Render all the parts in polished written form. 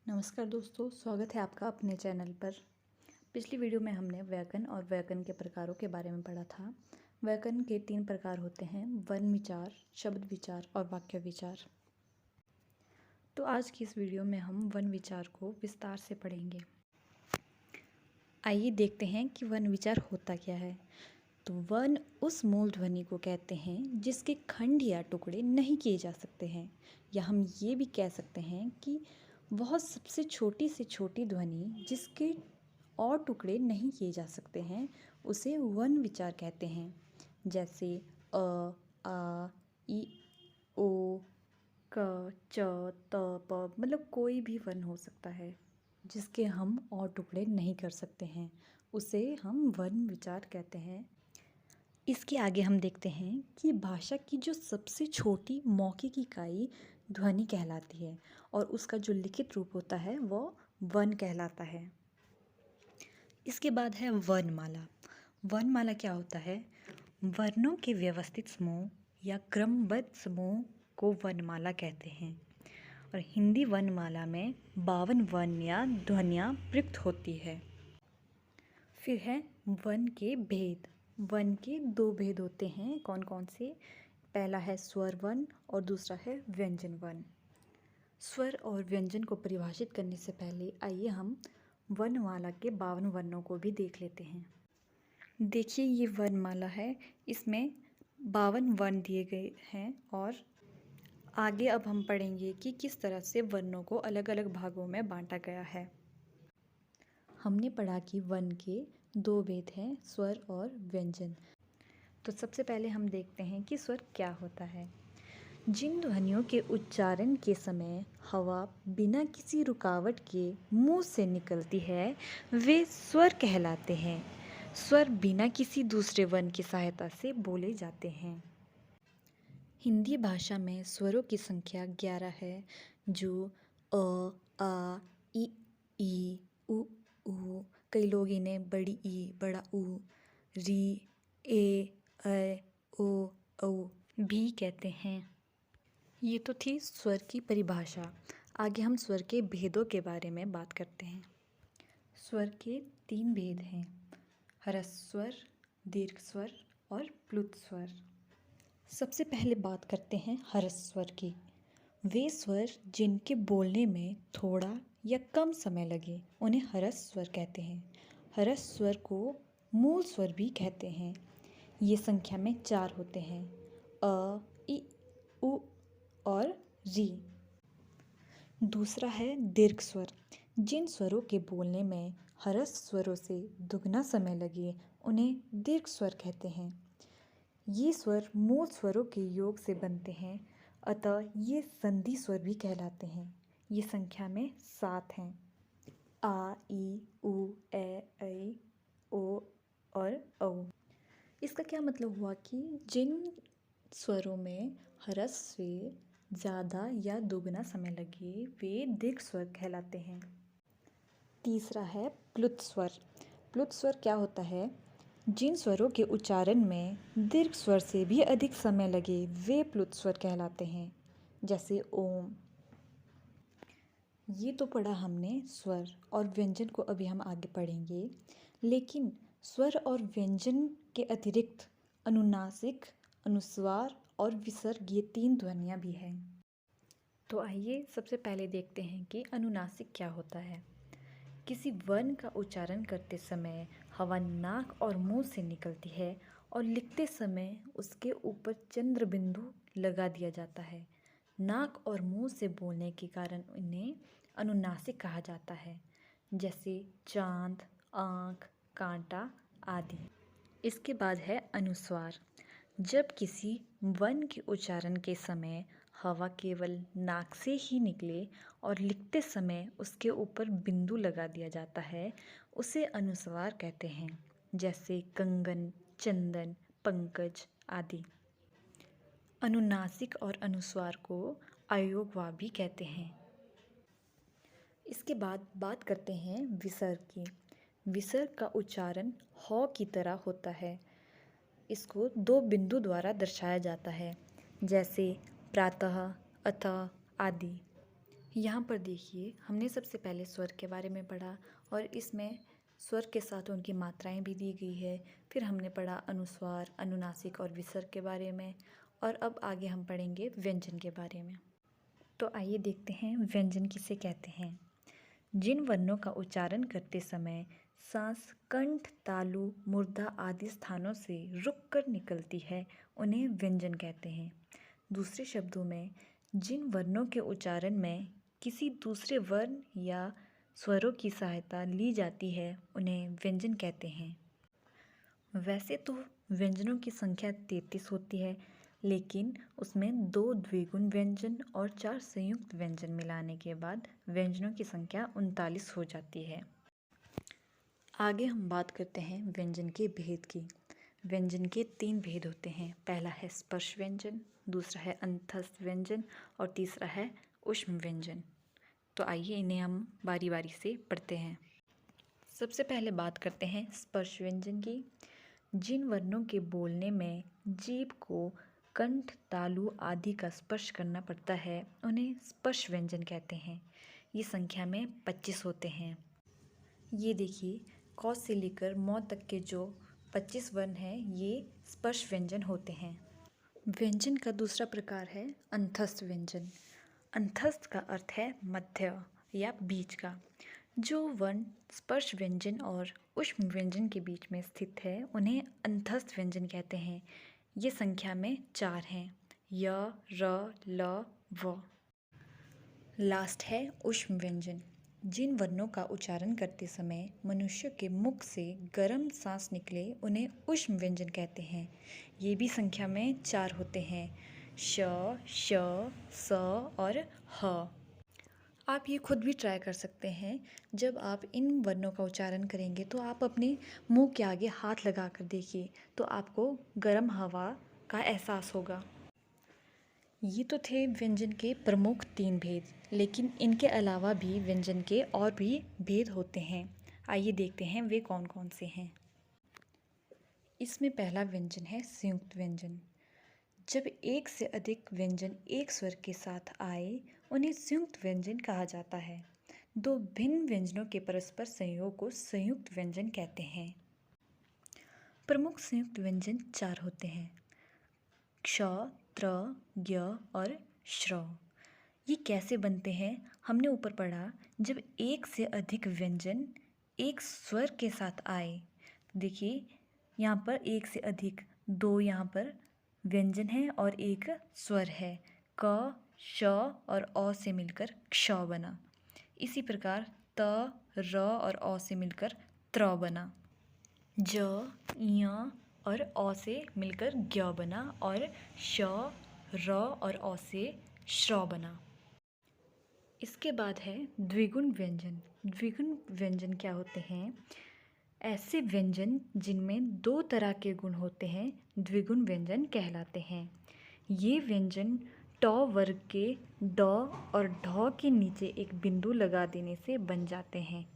नमस्कार दोस्तों, स्वागत है आपका अपने चैनल पर। पिछली वीडियो में हमने व्याकरण और व्याकरण के प्रकारों के बारे में पढ़ा था। व्याकरण के 3 प्रकार होते हैं: वर्ण विचार, शब्द विचार और वाक्य विचार। तो आज की इस वीडियो में हम वर्ण विचार को विस्तार से पढ़ेंगे। आइए देखते हैं कि वर्ण विचार होता क्या है। तो वर्ण उस मूल ध्वनि को कहते हैं जिसके खंड या टुकड़े नहीं किए जा सकते हैं, या हम ये भी कह सकते हैं कि वह सबसे छोटी से छोटी ध्वनि जिसके और टुकड़े नहीं किए जा सकते हैं उसे वर्ण विचार कहते हैं। जैसे अ, आ, ई, ओ, क, च, त, प, मतलब कोई भी वर्ण हो सकता है जिसके हम और टुकड़े नहीं कर सकते हैं, उसे हम वर्ण विचार कहते हैं। इसके आगे हम देखते हैं कि भाषा की जो सबसे छोटी मौखिक इकाई ध्वनि कहलाती है और उसका जो लिखित रूप होता है वो वर्ण कहलाता है। इसके बाद है वर्णमाला। वर्णमाला क्या होता है? वर्णों के व्यवस्थित समूह या क्रमबद्ध समूह को वर्णमाला कहते हैं। और हिंदी वर्णमाला में 52 वर्ण या ध्वनियाँ प्रयुक्त होती है। फिर है वर्ण के भेद। वर्ण के 2 भेद होते हैं। कौन कौन से? पहला है स्वर वर्ण और दूसरा है व्यंजन वर्ण। स्वर और व्यंजन को परिभाषित करने से पहले आइए हम वर्णमाला के 52 वर्णों को भी देख लेते हैं। देखिए, ये वर्णमाला है, इसमें 52 वर्ण दिए गए हैं और आगे अब हम पढ़ेंगे कि किस तरह से वर्णों को अलग अलग भागों में बांटा गया है। हमने पढ़ा कि वर्ण के 2 भेद हैं, स्वर और व्यंजन। तो सबसे पहले हम देखते हैं कि स्वर क्या होता है। जिन ध्वनियों के उच्चारण के समय हवा बिना किसी रुकावट के मुंह से निकलती है वे स्वर कहलाते हैं। स्वर बिना किसी दूसरे वर्ण की सहायता से बोले जाते हैं। हिंदी भाषा में स्वरों की संख्या 11 है, जो अ, आ, ई, उ, कई लोग इन्हें बड़ी ई, बड़ा ऊ, री, ए, ओ, औ भी कहते हैं। ये तो थी स्वर की परिभाषा। आगे हम स्वर के भेदों के बारे में बात करते हैं। स्वर के 3 भेद हैं: ह्रस्व स्वर, दीर्घ स्वर और प्लुत स्वर। सबसे पहले बात करते हैं ह्रस्व स्वर की। वे स्वर जिनके बोलने में थोड़ा या कम समय लगे उन्हें ह्रस्व स्वर कहते हैं। ह्रस्व स्वर को मूल स्वर भी कहते हैं। ये संख्या में 4 होते हैं: अ, इ, उ और री। दूसरा है दीर्घ स्वर। जिन स्वरों के बोलने में ह्रस्व स्वरों से दुगना समय लगे उन्हें दीर्घ स्वर कहते हैं। ये स्वर मूल स्वरों के योग से बनते हैं, अतः ये संधि स्वर भी कहलाते हैं। ये संख्या में 7 हैं: आ, ई, उ, ए, ऐ, ओ और औ। इसका क्या मतलब हुआ कि जिन स्वरों में ह्रस्व से ज़्यादा या दोगुना समय लगे वे दीर्घ स्वर कहलाते हैं। तीसरा है प्लुत स्वर। प्लुत स्वर क्या होता है? जिन स्वरों के उच्चारण में दीर्घ स्वर से भी अधिक समय लगे वे प्लुत स्वर कहलाते हैं, जैसे ओम। ये तो पढ़ा हमने स्वर, और व्यंजन को अभी हम आगे पढ़ेंगे। लेकिन स्वर और व्यंजन के अतिरिक्त अनुनासिक, अनुस्वार और विसर्ग ये 3 ध्वनियाँ भी हैं। तो आइए सबसे पहले देखते हैं कि अनुनासिक क्या होता है। किसी वर्ण का उच्चारण करते समय हवा नाक और मुंह से निकलती है और लिखते समय उसके ऊपर चंद्र बिंदु लगा दिया जाता है। नाक और मुंह से बोलने के कारण इन्हें अनुनासिक कहा जाता है, जैसे चांद, आँख, कांटा आदि। इसके बाद है अनुस्वार। जब किसी वर्ण के उच्चारण के समय हवा केवल नाक से ही निकले और लिखते समय उसके ऊपर बिंदु लगा दिया जाता है उसे अनुस्वार कहते हैं, जैसे कंगन, चंदन, पंकज आदि। अनुनासिक और अनुस्वार को अयोगवा भी कहते हैं। इसके बाद बात करते हैं विसर्ग की। विसर्ग का उच्चारण हौ की तरह होता है। इसको 2 बिंदु द्वारा दर्शाया जाता है, जैसे प्रातः, अतः आदि। यहाँ पर देखिए, हमने सबसे पहले स्वर के बारे में पढ़ा और इसमें स्वर के साथ उनकी मात्राएं भी दी गई है। फिर हमने पढ़ा अनुस्वार, अनुनासिक और विसर्ग के बारे में, और अब आगे हम पढ़ेंगे व्यंजन के बारे में। तो आइए देखते हैं व्यंजन किसे कहते हैं। जिन वर्णों का उच्चारण करते समय सांस कंठ, तालु, मूर्धा आदि स्थानों से रुककर निकलती है, उन्हें व्यंजन कहते हैं। दूसरे शब्दों में, जिन वर्णों के उच्चारण में किसी दूसरे वर्ण या स्वरों की सहायता ली जाती है, उन्हें व्यंजन कहते हैं। वैसे तो व्यंजनों की संख्या 33 होती है, लेकिन उसमें 2 द्विगुण व्यंजन और 4 संयुक्त व्यंजन मिलाने के बाद व्यंजनों की संख्या 39 हो जाती है। आगे हम बात करते हैं व्यंजन के भेद की। व्यंजन के 3 भेद होते हैं। पहला है स्पर्श व्यंजन, दूसरा है अंतस्थ व्यंजन और तीसरा है ऊष्म व्यंजन। तो आइए इन्हें हम बारी बारी से पढ़ते हैं। सबसे पहले बात करते हैं स्पर्श व्यंजन की। जिन वर्णों के बोलने में जीभ को कंठ, तालु आदि का स्पर्श करना पड़ता है, उन्हें स्पर्श व्यंजन कहते हैं। ये संख्या में 25 होते हैं। ये देखिए, क से लेकर म तक के जो 25 वर्ण हैं, ये स्पर्श व्यंजन होते हैं। व्यंजन का दूसरा प्रकार है अंतस्थ व्यंजन। अंतस्थ का अर्थ है मध्य या बीच का। जो वर्ण स्पर्श व्यंजन और ऊष्म व्यंजन के बीच में स्थित है, उन्हें अंतस्थ व्यंजन कहते हैं। ये संख्या में 4 हैं: य, र, ल, व। लास्ट है ऊष्म व्यंजन। जिन वर्णों का उच्चारण करते समय मनुष्य के मुख से गर्म सांस निकले, उन्हें ऊष्म व्यंजन कहते हैं। ये भी संख्या में 4 होते हैं: श, श, स और ह। आप ये खुद भी ट्राई कर सकते हैं। जब आप इन वर्णों का उच्चारण करेंगे तो आप अपने मुंह के आगे हाथ लगा कर देखिए, तो आपको गर्म हवा का एहसास होगा। ये तो थे व्यंजन के प्रमुख 3 भेद, लेकिन इनके अलावा भी व्यंजन के और भी भेद होते हैं। आइए देखते हैं वे कौन कौन से हैं। इसमें पहला व्यंजन है संयुक्त व्यंजन। जब एक से अधिक व्यंजन एक स्वर के साथ आए, उन्हें संयुक्त व्यंजन कहा जाता है। 2 भिन्न व्यंजनों के परस्पर संयोग को संयुक्त व्यंजन कहते हैं। प्रमुख संयुक्त व्यंजन 4 होते हैं: क्ष, त्र, ज्ञ और श्र। ये कैसे बनते हैं, हमने ऊपर पढ़ा। जब एक से अधिक व्यंजन एक स्वर के साथ आए, देखिए यहाँ पर एक से अधिक 2 यहाँ पर व्यंजन है और एक स्वर है। क, श और अ से मिलकर क्ष बना। इसी प्रकार त, र और अ से मिलकर त्र बना। ज, ञ और अ से मिलकर ज्ञ बना और श, र और अ से श्र बना। इसके बाद है द्विगुण व्यंजन। द्विगुण व्यंजन क्या होते हैं? ऐसे व्यंजन जिनमें 2 तरह के गुण होते हैं, द्विगुण व्यंजन कहलाते हैं। ये व्यंजन ट वर्ग के ड और ढ के नीचे एक बिंदु लगा देने से बन जाते हैं।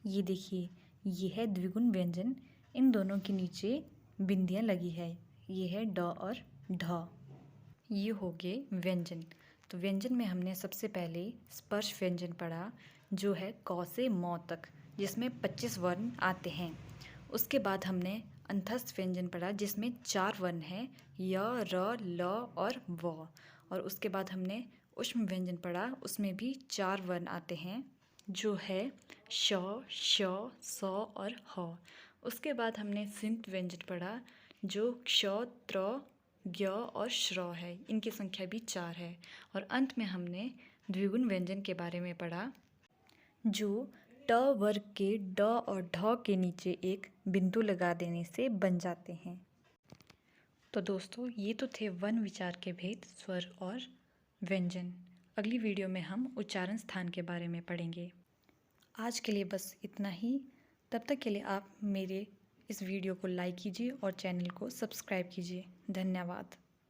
ये देखिए, ये है द्विगुण व्यंजन। इन दोनों के नीचे बिंदियां लगी है। ये है ड और ढ। ये हो गए व्यंजन। तो व्यंजन में हमने सबसे पहले स्पर्श व्यंजन पढ़ा, जो है क से म तक, जिसमें 25 वर्ण आते हैं। उसके बाद हमने अंतस्थ व्यंजन पढ़ा, जिसमें 4 वर्ण हैं: य, र, ल और व। और उसके बाद हमने ऊष्म व्यंजन पढ़ा, उसमें भी 4 वर्ण आते हैं, जो है श, श, स और ह। उसके बाद हमने संयुक्त व्यंजन पढ़ा, जो क्ष, त्र, ज्ञ और श्र है। इनकी संख्या भी 4 है। और अंत में हमने द्विगुण व्यंजन के बारे में पढ़ा, जो ट वर्ग के ड और ढ के नीचे एक बिंदु लगा देने से बन जाते हैं। तो दोस्तों, ये तो थे वर्ण विचार के भेद, स्वर और व्यंजन। अगली वीडियो में हम उच्चारण स्थान के बारे में पढ़ेंगे। आज के लिए बस इतना ही। तब तक के लिए आप मेरे इस वीडियो को लाइक कीजिए और चैनल को सब्सक्राइब कीजिए। धन्यवाद।